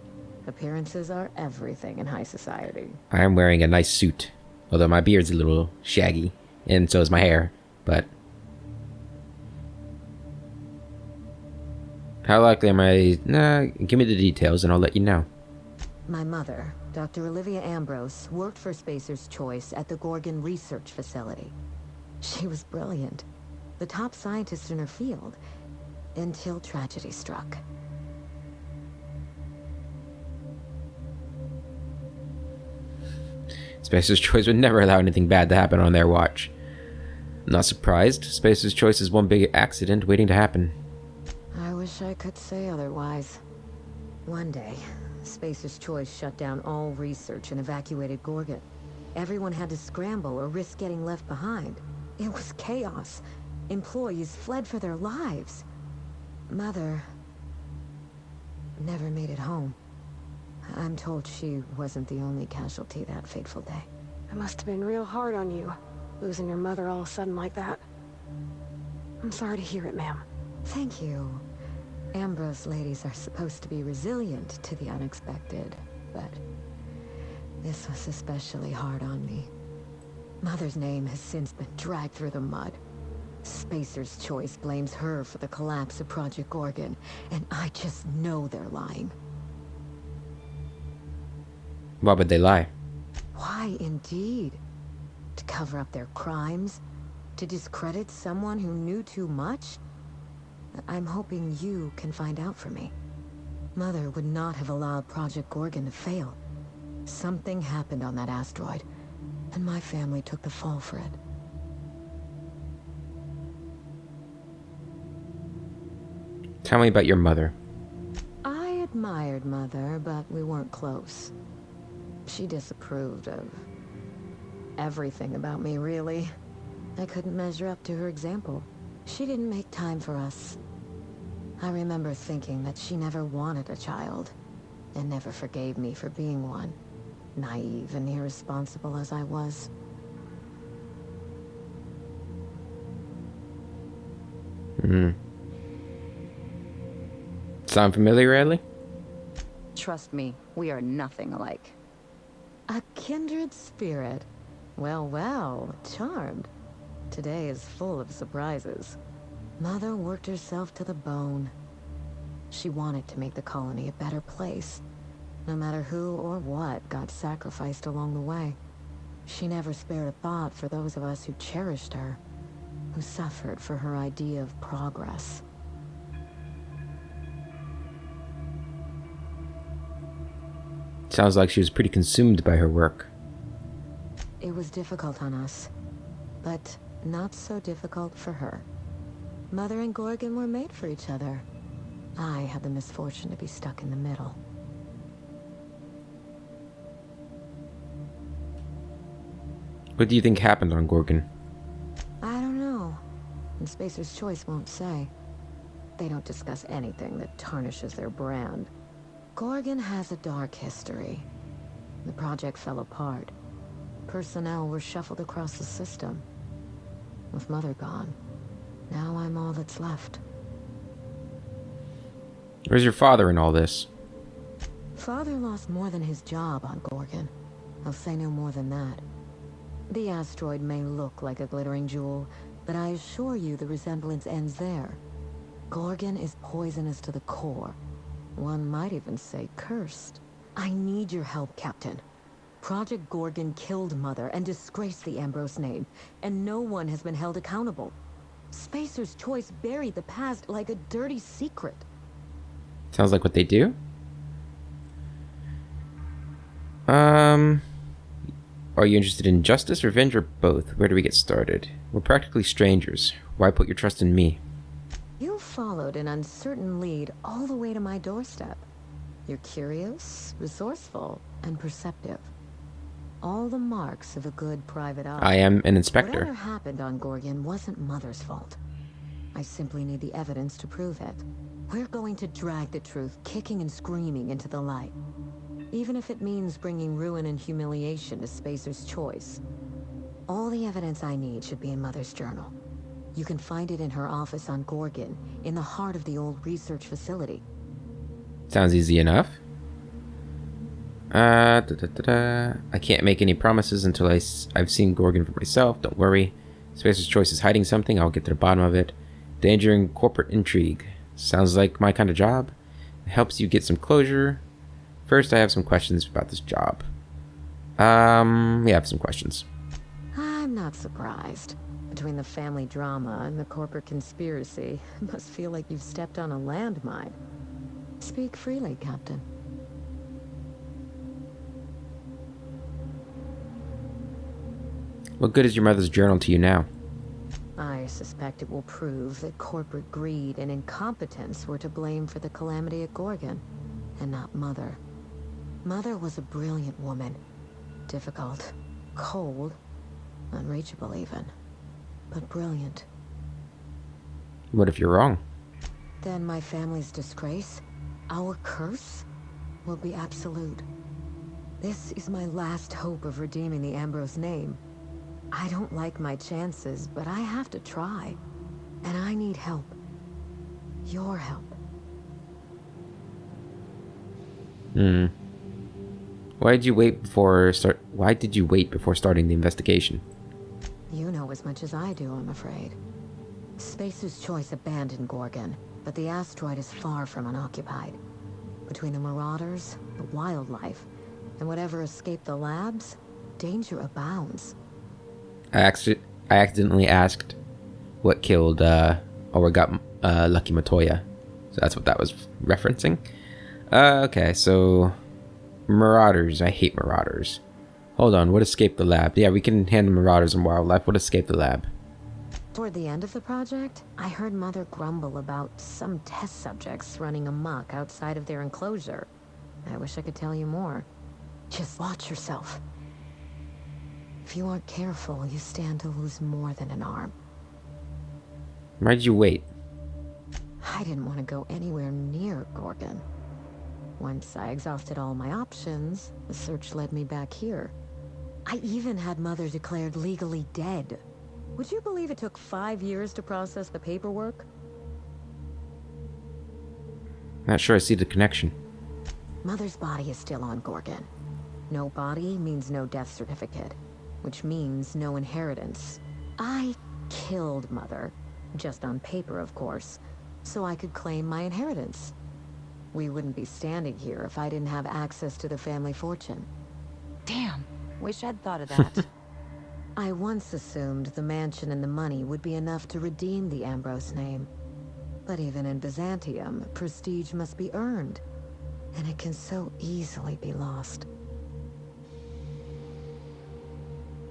Appearances are everything in high society. I am wearing a nice suit. Although my beard's a little shaggy. And so is my hair. But... how likely am I... Nah, give me the details and I'll let you know. My mother, Dr. Olivia Ambrose, worked for Spacer's Choice at the Gorgon Research Facility. She was brilliant. The top scientist in her field. Until tragedy struck. Spacer's Choice would never allow anything bad to happen on their watch. I'm not surprised. Spacer's Choice is one big accident waiting to happen. I wish I could say otherwise. One day, Spacer's Choice shut down all research and evacuated Gorgon. Everyone had to scramble or risk getting left behind. It was chaos. Employees fled for their lives. Mother never made it home. I'm told she wasn't the only casualty that fateful day. It must have been real hard on you, losing your mother all of a sudden like that. I'm sorry to hear it, ma'am. Thank you. Ambrose ladies are supposed to be resilient to the unexpected, but this was especially hard on me. Mother's name has since been dragged through the mud. Spacer's Choice blames her for the collapse of Project Gorgon, and I just know they're lying. Why would they lie? Why, indeed? To cover up their crimes? To discredit someone who knew too much? I'm hoping you can find out for me. Mother would not have allowed Project Gorgon to fail. Something happened on that asteroid, and my family took the fall for it. Tell me about your mother. I admired Mother, but we weren't close. She disapproved of everything about me, really. I couldn't measure up to her example. She didn't make time for us. I remember thinking that she never wanted a child, and never forgave me for being one, naive and irresponsible as I was. Sound familiar, Adley? Trust me, we are nothing alike. A kindred spirit. Well, well, charmed. Today is full of surprises. Mother worked herself to the bone. She wanted to make the colony a better place, no matter who or what got sacrificed along the way. She never spared a thought for those of us who cherished her, who suffered for her idea of progress. Sounds like she was pretty consumed by her work. It was difficult on us, but not so difficult for her. Mother and Gorgon were made for each other. I had the misfortune to be stuck in the middle. What do you think happened on Gorgon? I don't know. And Spacer's Choice won't say. They don't discuss anything that tarnishes their brand. Gorgon has a dark history. The project fell apart. Personnel were shuffled across the system. With Mother gone, now I'm all that's left. Where's your father in all this? Father lost more than his job on Gorgon. I'll say no more than that. The asteroid may look like a glittering jewel, but I assure you the resemblance ends there. Gorgon is poisonous to the core. One might even say cursed. I need your help, Captain. Project Gorgon killed Mother and disgraced the Ambrose name, and no one has been held accountable. Spacer's Choice buried the past like a dirty secret. Sounds like what they do. Are you interested in justice, revenge, or both? Where do we get started? We're practically strangers. Why put your trust in me? You followed an uncertain lead all the way to my doorstep. You're curious, resourceful, and perceptive. All the marks of a good private eye. I am an inspector. Whatever happened on Gorgon wasn't Mother's fault. I simply need the evidence to prove it. We're going to drag the truth, kicking and screaming, into the light. Even if it means bringing ruin and humiliation to Spacer's Choice. All the evidence I need should be in Mother's journal. You can find it in her office on Gorgon, in the heart of the old research facility. Sounds easy enough. I can't make any promises until I've seen Gorgon for myself. Don't worry. Spacer's Choice is hiding something. I'll get to the bottom of it. Danger and corporate intrigue. Sounds like my kind of job. It helps you get some closure. First, I have some questions about this job. We have some questions. I'm not surprised. Between the family drama and the corporate conspiracy, it must feel like you've stepped on a landmine. Speak freely, Captain. What good is your mother's journal to you now? I suspect it will prove that corporate greed and incompetence were to blame for the calamity at Gorgon, and not Mother. Mother was a brilliant woman. Difficult, cold, unreachable even, but brilliant. What if you're wrong? Then my family's disgrace, our curse, will be absolute. This is my last hope of redeeming the Ambrose name. I don't like my chances, but I have to try. And I need help. Your help. Hmm. Why did you wait before starting the investigation? You know as much as I do, I'm afraid. Spacer's Choice abandoned Gorgon, but the asteroid is far from unoccupied. Between the marauders, the wildlife, and whatever escaped the labs, danger abounds. I accidentally asked what killed or got Lucky Matoya, so that's what that was referencing. Okay, so marauders. I hate marauders. Hold on, what escaped the lab? Yeah, we can handle marauders and wildlife. What escaped the lab? Toward the end of the project, I heard Mother grumble about some test subjects running amok outside of their enclosure. I wish I could tell you more. Just watch yourself. If you aren't careful, you stand to lose more than an arm. Why'd you wait? I didn't want to go anywhere near Gorgon. Once I exhausted all my options, the search led me back here. I even had Mother declared legally dead. Would you believe it took 5 years to process the paperwork? Not sure I see the connection. Mother's body is still on Gorgon. No body means no death certificate, which means no inheritance. I killed Mother, just on paper, of course, so I could claim my inheritance. We wouldn't be standing here if I didn't have access to the family fortune. Damn, wish I'd thought of that. I once assumed the mansion and the money would be enough to redeem the Ambrose name. But even in Byzantium, prestige must be earned, and it can so easily be lost.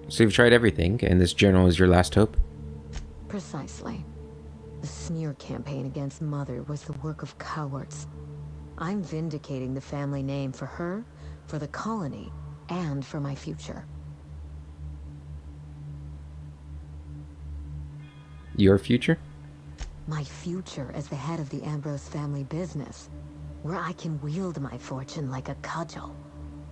So you've tried everything, and this journal is your last hope? Precisely. The smear campaign against Mother was the work of cowards. I'm vindicating the family name for her, for the colony, and for my future. Your future? My future as the head of the Ambrose family business, where I can wield my fortune like a cudgel.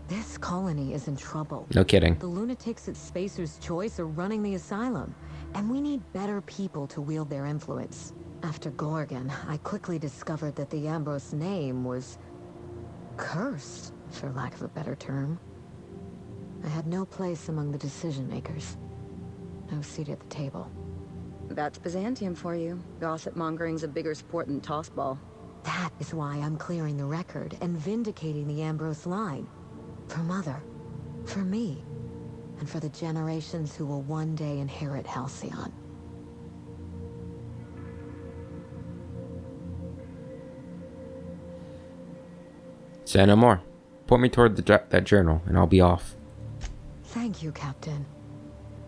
This colony is in trouble. No kidding. The lunatics at Spacer's Choice are running the asylum, and we need better people to wield their influence. After Gorgon, I quickly discovered that the Ambrose name was cursed, for lack of a better term. I had no place among the decision makers. No seat at the table. That's Byzantium for you. Gossip mongering's a bigger sport than tossball. That is why I'm clearing the record and vindicating the Ambrose line. For Mother, for me, and for the generations who will one day inherit Halcyon. Say no more. Point me toward that journal, and I'll be off. Thank you, Captain.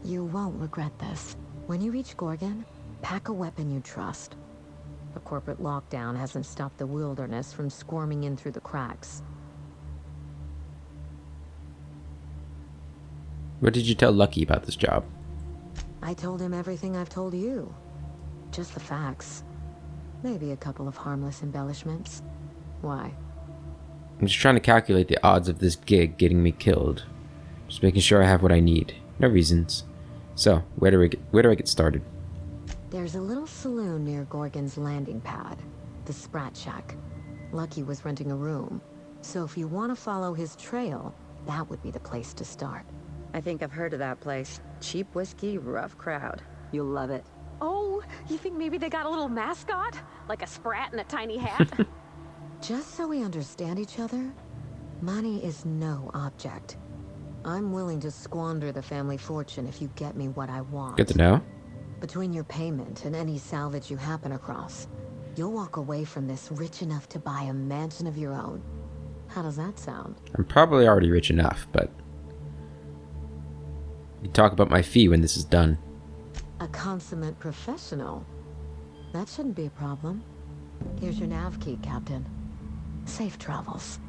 You won't regret this. When you reach Gorgon, pack a weapon you trust. The corporate lockdown hasn't stopped the wilderness from squirming in through the cracks. What did you tell Lucky about this job? I told him everything I've told you. Just the facts. Maybe a couple of harmless embellishments. Why? I'm just trying to calculate the odds of this gig getting me killed. Just making sure I have what I need. No reasons. So, where do I get started? There's a little saloon near Gorgon's landing pad. The Sprat Shack. Lucky was renting a room. So if you want to follow his trail, that would be the place to start. I think I've heard of that place. Cheap whiskey, rough crowd. You'll love it. Oh, you think maybe they got a little mascot? Like a sprat in a tiny hat? Just so we understand each other, money is no object. I'm willing to squander the family fortune if you get me what I want. Good to know. Between your payment and any salvage you happen across, you'll walk away from this rich enough to buy a mansion of your own. How does that sound? I'm probably already rich enough, but we can talk about my fee when this is done. A consummate professional. That shouldn't be a problem. Here's your nav key, Captain. Safe travels.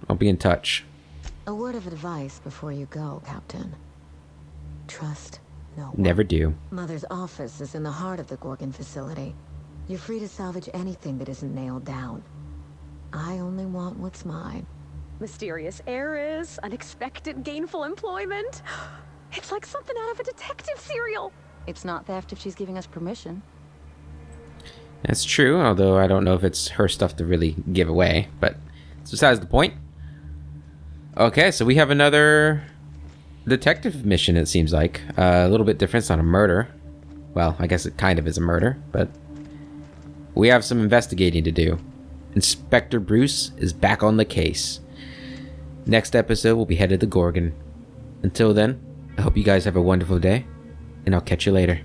I'll be in touch. A word of advice before you go, Captain. Trust no one. Never do. Mother's office is in the heart of the Gorgon facility. You're free to salvage anything that isn't nailed down. I only want what's mine. Mysterious heiress, unexpected gainful employment. It's like something out of a detective serial. It's not theft if she's giving us permission. That's true, although I don't know if it's her stuff to really give away, but it's besides the point. Okay, so we have another detective mission, it seems like. A little bit different. It's not a murder. Well, I guess it kind of is a murder, but we have some investigating to do. Inspector Bruce is back on the case. Next episode, we'll be headed to Gorgon. Until then, I hope you guys have a wonderful day, and I'll catch you later.